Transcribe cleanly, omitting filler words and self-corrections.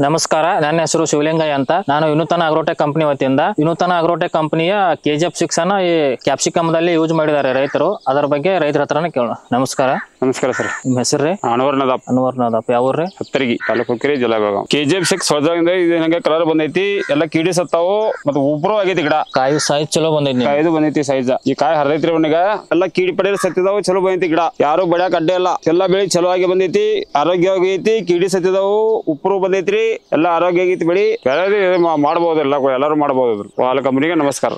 ನಮಸ್ಕಾರ, ನನ್ನ ಹೆಸರು ಶಿವಲಿಂಗಯ್ಯ ಅಂತ. ನಾನು ವಿನೂತನ ಅಗ್ರೋಟೆಕ್ ಕಂಪನಿ ವತಿಯಿಂದ ವಿನೂತನ ಅಗ್ರೋಟೆಕ್ ಕಂಪನಿಯ KGF6 ಅನ್ನ ಈ ಕ್ಯಾಪ್ಸಿಕಮ್ ದಲ್ಲಿ ಯೂಸ್ ಮಾಡಿದ್ದಾರೆ ರೈತರು. ಅದರ ಬಗ್ಗೆ ರೈತರ ಹತ್ರನೇ ಕೇಳೋಣ. ನಮಸ್ಕಾರ. ನಮಸ್ಕಾರ ಸರ್. ನಿಮ್ಮ ಹೆಸರು ರೀ? ಅನ್ವರ್ನಾಥ್. ಯಾವ ಊರ್ರಿ? ಹತ್ತರಗಿ ತಾಲೂಕು ಹುಕ್ಕೇರಿ ಜಿಲ್ಲಾ ಬೆಳಗಾವಿ. KGF6 ಹೊಸದಾಗಿಂದ ಇದು ನಂಗೆ ಕಲರ್ ಬಂದೈತಿ, ಎಲ್ಲ ಕೀಡಿ ಸತ್ತಾವು ಮತ್ತೆ ಉಬ್ರು ಆಗೈತಿ ಗಿಡ. ಕಾಯಿ ಸೈಜ್ ಚಲೋ ಬಂದೈತಿ. ಕಾಯ್ದು ಬಂದೈತಿ ಸೈಜ್. ಈ ಕಾಯಿ ಹರಿದೈತ್ರಿ ಅವನಿಗ ಎಲ್ಲ ಕೀಡಿ ಪಡೆಯಲು ಸತ್ತಿದಾವು, ಚಲೋ ಬಂದೈತಿ ಗಿಡ. ಯಾರು ಬೆಳ್ಯಾಕ ಅಡ್ಡೆ ಇಲ್ಲ, ಎಲ್ಲ ಬೆಳಿ ಚಲೋ ಆಗಿ ಬಂದೈತಿ, ಆರೋಗ್ಯವಾಗಿ ಐತಿ. ಕೀಡಿ ಸತ್ತಿದಾವು, ಉಪ್ಪರು ಬಂದೈತ್ರಿ, ಎಲ್ಲ ಆರೋಗ್ಯ ಆಗೈತಿ ಬೆಳಿ. ಮಾಡ್ಬೋದು, ಎಲ್ಲರೂ ಮಾಡ್ಬೋದು. ವಾಲ್ ಕಂಪನಿಗೆ ನಮಸ್ಕಾರ.